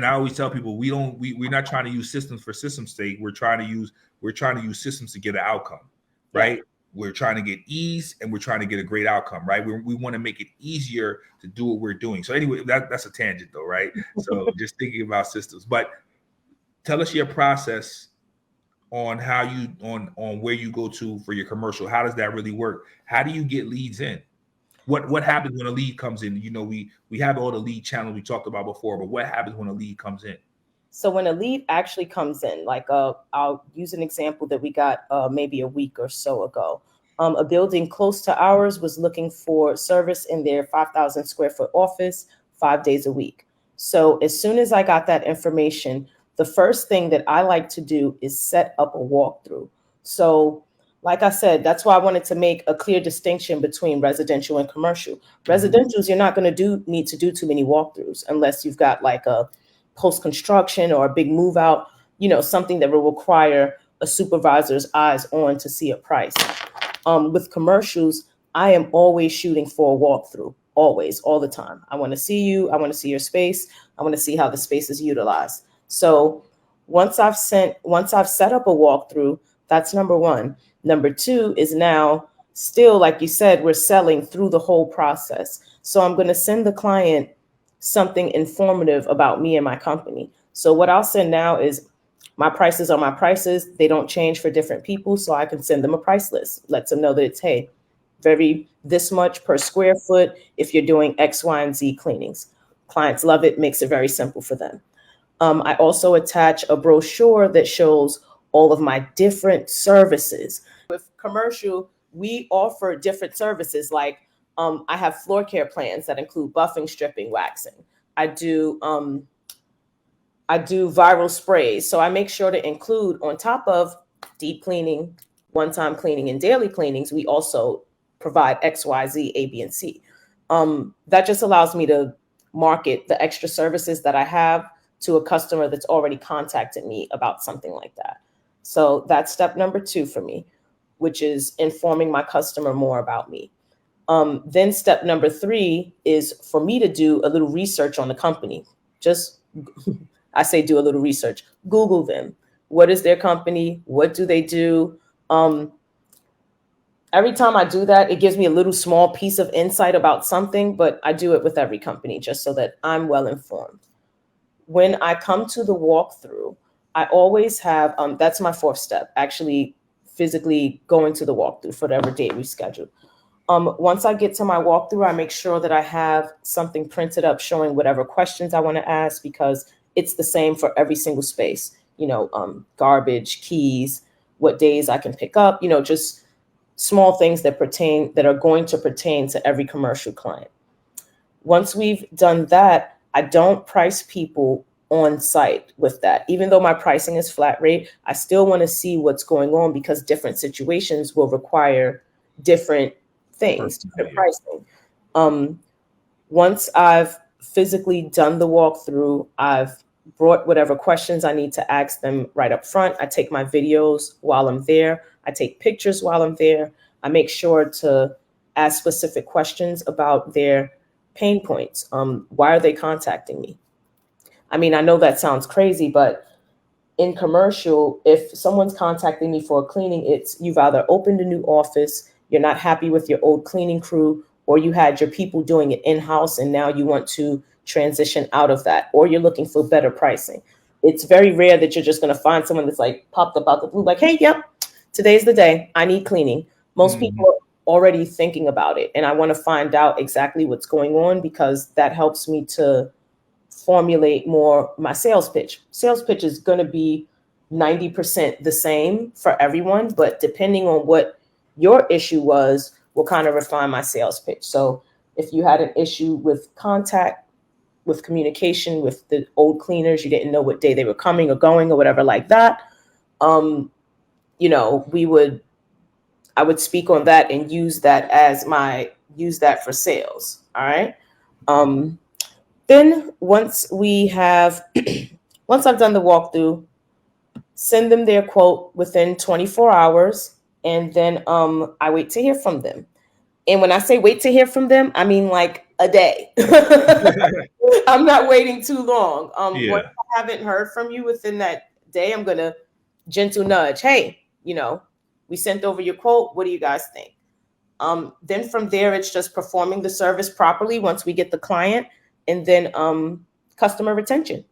And I always tell people we're not trying to use systems for system's sake. We're trying to use systems to get an outcome, right? Yeah. We're trying to get ease and we're trying to get a great outcome, right? We want to make it easier to do what we're doing. So anyway, that's a tangent though, right? So just thinking about systems. But tell us your process on how you on where you go to for your commercial. How does that really work? How do you get leads in? What happens when a lead comes in? You know, we have all the lead channels we talked about before, but what happens when a lead comes in? So when a lead actually comes in, like I'll use an example that we got maybe a week or so ago. A building close to ours was looking for service in their 5,000 square foot office 5 days a week. So as soon as I got that information, the first thing that I like to do is set up a walkthrough. So like I said, that's why I wanted to make a clear distinction between residential and commercial. Residentials, you're not going to need to do too many walkthroughs unless you've got like a post-construction or a big move out, you know, something that will require a supervisor's eyes on to see a price. With commercials, I am always shooting for a walkthrough, always, all the time. I want to see you. I want to see your space. I want to see how the space is utilized. So once I've set up a walkthrough, that's number one. Number two is now still, like you said, we're selling through the whole process. So I'm going to send the client something informative about me and my company. So what I'll send now is my prices are my prices. They don't change for different people. So I can send them a price list. Lets them know that it's, hey, this much per square foot if you're doing X, Y, and Z cleanings. Clients love it, makes it very simple for them. I also attach a brochure that shows all of my different services. With commercial, we offer different services like I have floor care plans that include buffing, stripping, waxing. I do viral sprays. So I make sure to include, on top of deep cleaning, one-time cleaning, and daily cleanings, we also provide X, Y, Z, A, B, and C. That just allows me to market the extra services that I have to a customer that's already contacted me about something like that. So that's step number 2 for me, which is informing my customer more about me. Then step number 3 is for me to do a little research on the company. Just, I say do a little research. Google them. What is their company? What do they do? Every time I do that, it gives me a little small piece of insight about something, but I do it with every company just so that I'm well informed. When I come to the walkthrough, I always have, that's my 4th step, actually physically going to the walkthrough for whatever date we scheduled. Once I get to my walkthrough, I make sure that I have something printed up showing whatever questions I want to ask, because it's the same for every single space, you know, garbage, keys, what days I can pick up, you know, just small things that are going to pertain to every commercial client. Once we've done that, I don't price people on site with that. Even though my pricing is flat rate, I still want to see what's going on because different situations will require different things, different pricing. Once I've physically done the walkthrough, I've brought whatever questions I need to ask them right up front. I take my videos while I'm there. I take pictures while I'm there. I make sure to ask specific questions about their pain points. Why are they contacting me? I mean, I know that sounds crazy, but in commercial, if someone's contacting me for a cleaning, it's you've either opened a new office, you're not happy with your old cleaning crew, or you had your people doing it in-house and now you want to transition out of that, or you're looking for better pricing. It's very rare that you're just going to find someone that's like popped up out the blue, like, hey, yep, today's the day. I need cleaning. Most people are already thinking about it. And I want to find out exactly what's going on because that helps me to formulate more my sales pitch. Sales pitch is going to be 90% the same for everyone, but depending on what your issue was, will kind of refine my sales pitch. So if you had an issue with contact, with communication with the old cleaners, you didn't know what day they were coming or going or whatever like that, you know, I would speak on that and use that for sales. All right. Then once I've done the walkthrough, send them their quote within 24 hours. And then I wait to hear from them. And when I say wait to hear from them, I mean like a day. I'm not waiting too long. Yeah. What if I haven't heard from you within that day, I'm gonna gentle nudge. Hey, we sent over your quote. What do you guys think? Then from there, it's just performing the service properly once we get the client, and then customer retention.